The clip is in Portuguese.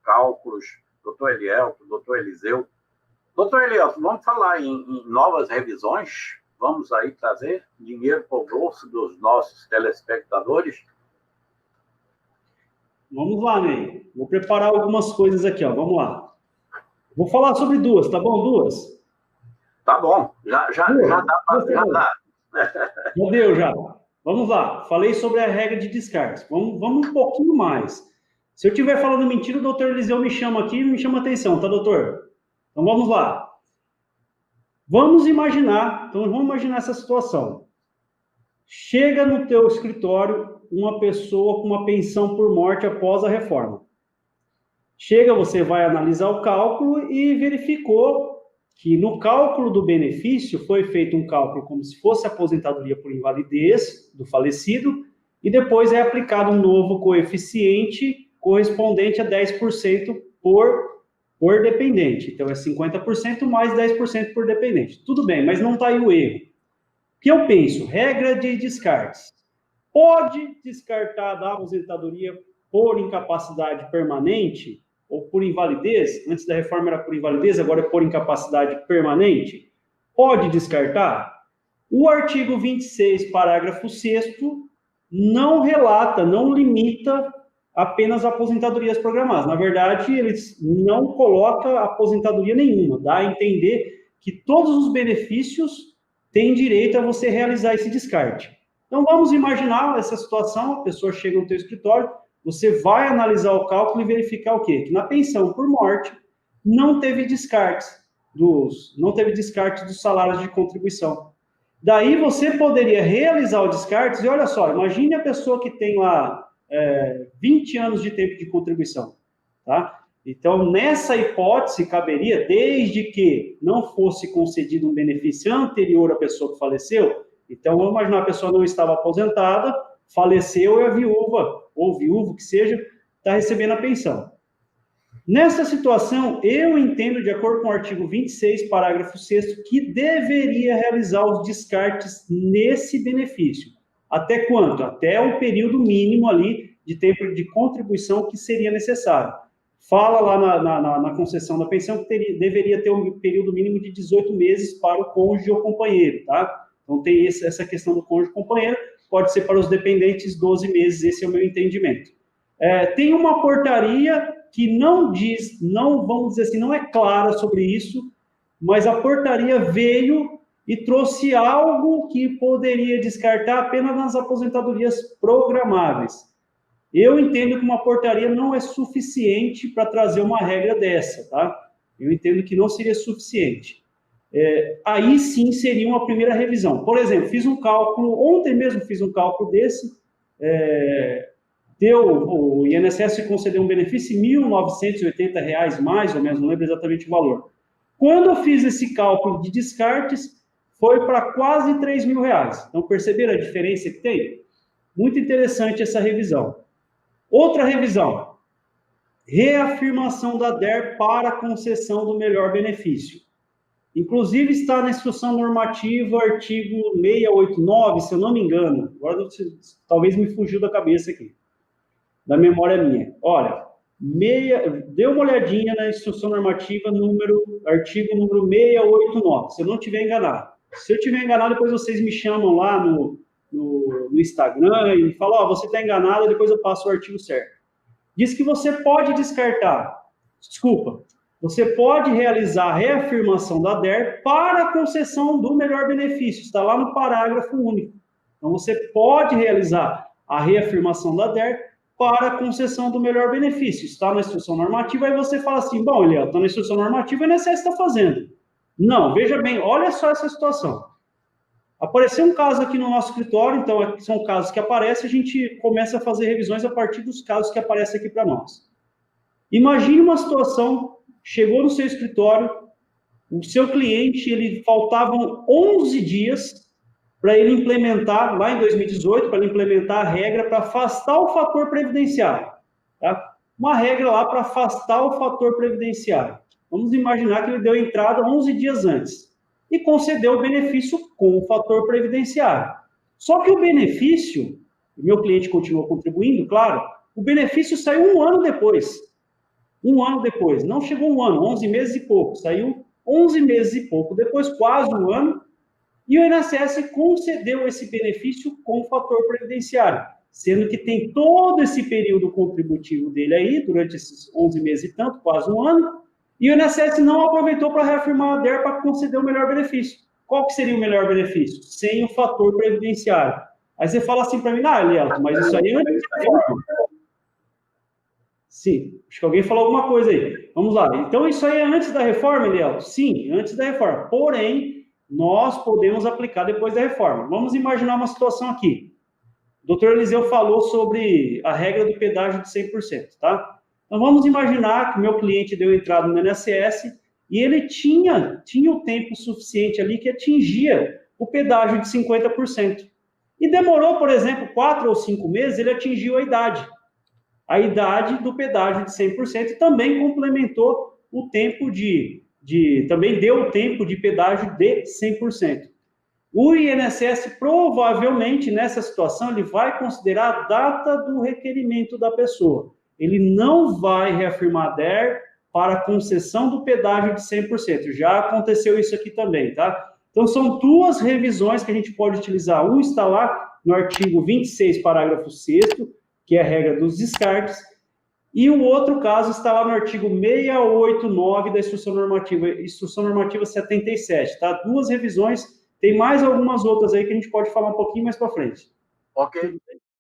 cálculos, doutor Elielto, doutor Eliseu. Doutor Elielto, vamos falar em novas revisões? Vamos aí trazer dinheiro para o bolso dos nossos telespectadores? Vamos lá, Ney. Vou preparar algumas coisas aqui, ó. Vamos lá. Vou falar sobre duas, tá bom? Duas? Tá bom. Já dá para... Já dá. Já deu, já. Vamos lá. Falei sobre a regra de descartes. Vamos um pouquinho mais. Se eu estiver falando mentira, o doutor Eliseu me chama aqui e me chama atenção, tá, doutor? Então, vamos lá. Vamos imaginar essa situação. Chega no teu escritório uma pessoa com uma pensão por morte após a reforma. Chega, você vai analisar o cálculo e verificou que no cálculo do benefício foi feito um cálculo como se fosse aposentadoria por invalidez do falecido e depois é aplicado um novo coeficiente correspondente a 10% por dependente. Então, é 50% mais 10% por dependente. Tudo bem, mas não está aí o erro. O que eu penso? Regra de descartes. Pode descartar da aposentadoria por incapacidade permanente ou por invalidez? Antes da reforma era por invalidez, agora é por incapacidade permanente? Pode descartar? O artigo 26, parágrafo 6º, não relata, não limita apenas aposentadorias programadas. Na verdade, eles não colocam aposentadoria nenhuma. Dá a entender que todos os benefícios têm direito a você realizar esse descarte. Então, vamos imaginar essa situação, a pessoa chega no teu escritório, você vai analisar o cálculo e verificar o quê? Que na pensão por morte não teve descartes dos salários de contribuição. Daí, você poderia realizar o descarte e olha só, imagine a pessoa que tem lá 20 anos de tempo de contribuição, tá? Então, nessa hipótese, caberia, desde que não fosse concedido um benefício anterior à pessoa que faleceu, então, vamos imaginar a pessoa não estava aposentada, faleceu e a viúva, ou viúvo que seja, está recebendo a pensão. Nessa situação, eu entendo, de acordo com o artigo 26, parágrafo 6º, que deveria realizar os descartes nesse benefício. Até quanto? Até o período mínimo ali de tempo de contribuição que seria necessário. Fala lá na concessão da pensão que deveria ter um período mínimo de 18 meses para o cônjuge ou companheiro, tá? Então, tem essa questão do cônjuge ou companheiro, pode ser para os dependentes 12 meses, esse é o meu entendimento. Tem uma portaria que não diz, não, vamos dizer assim, não é clara sobre isso, mas a portaria veio e trouxe algo que poderia descartar apenas nas aposentadorias programáveis. Eu entendo que uma portaria não é suficiente para trazer uma regra dessa, tá? Eu entendo que não seria suficiente. Aí sim seria uma primeira revisão. Por exemplo, fiz um cálculo, ontem mesmo fiz um cálculo desse, o INSS concedeu um benefício de R$ 1.980 mais ou menos, não lembro exatamente o valor. Quando eu fiz esse cálculo de descartes, foi para quase R$ 3.000. Então, perceberam a diferença que tem? Muito interessante essa revisão. Outra revisão, reafirmação da DER para concessão do melhor benefício. Inclusive, está na instrução normativa, artigo 689, se eu não me engano. Agora, talvez me fugiu da cabeça aqui, da memória minha. Olha, dê uma olhadinha na instrução normativa, artigo número 689, se eu não estiver enganado. Se eu estiver enganado, depois vocês me chamam lá no Instagram e falam, você está enganado, depois eu passo o artigo certo. Diz que você pode descartar, você pode realizar a reafirmação da DER para a concessão do melhor benefício, está lá no parágrafo único. Então, você pode realizar a reafirmação da DER para a concessão do melhor benefício, está na instrução normativa, aí você fala assim, bom, Eliel, está na instrução normativa, o INSS está fazendo. Não, veja bem, olha só essa situação. Apareceu um caso aqui no nosso escritório, então são casos que aparecem, a gente começa a fazer revisões a partir dos casos que aparecem aqui para nós. Imagine uma situação, chegou no seu escritório, o seu cliente, ele faltavam 11 dias para ele implementar, lá em 2018, para ele implementar a regra para afastar o fator previdenciário. Tá? Uma regra lá para afastar o fator previdenciário. Vamos imaginar que ele deu entrada 11 dias antes e concedeu o benefício com o fator previdenciário. Só que o benefício, o meu cliente continuou contribuindo, claro, o benefício saiu 1 ano depois. Um ano depois, não chegou um ano, 11 meses e pouco, saiu 11 meses e pouco, depois quase um ano, e o INSS concedeu esse benefício com o fator previdenciário, sendo que tem todo esse período contributivo dele aí, durante esses 11 meses e tanto, quase um ano, e o INSS não aproveitou para reafirmar a DER para conceder o melhor benefício. Qual que seria o melhor benefício? Sem o fator previdenciário. Aí você fala assim para mim, Elielto, mas isso aí é antes da reforma. Sim, acho que alguém falou alguma coisa aí. Vamos lá. Então, isso aí é antes da reforma, Elielto? Sim, antes da reforma. Porém, nós podemos aplicar depois da reforma. Vamos imaginar uma situação aqui. O doutor Eliseu falou sobre a regra do pedágio de 100%, tá? Então, vamos imaginar que o meu cliente deu entrada no INSS e ele tinha o tempo suficiente ali que atingia o pedágio de 50%. E demorou, por exemplo, 4 ou 5 meses, ele atingiu a idade do pedágio de 100% e também complementou o tempo também deu o tempo de pedágio de 100%. O INSS provavelmente nessa situação ele vai considerar a data do requerimento da pessoa. Ele não vai reafirmar a DER para a concessão do pedágio de 100%. Já aconteceu isso aqui também, tá? Então são duas revisões que a gente pode utilizar. Um está lá no artigo 26, parágrafo 6º, que é a regra dos descartes, e o outro caso está lá no artigo 689 da Instrução Normativa 77, tá? Duas revisões, tem mais algumas outras aí que a gente pode falar um pouquinho mais para frente. Ok.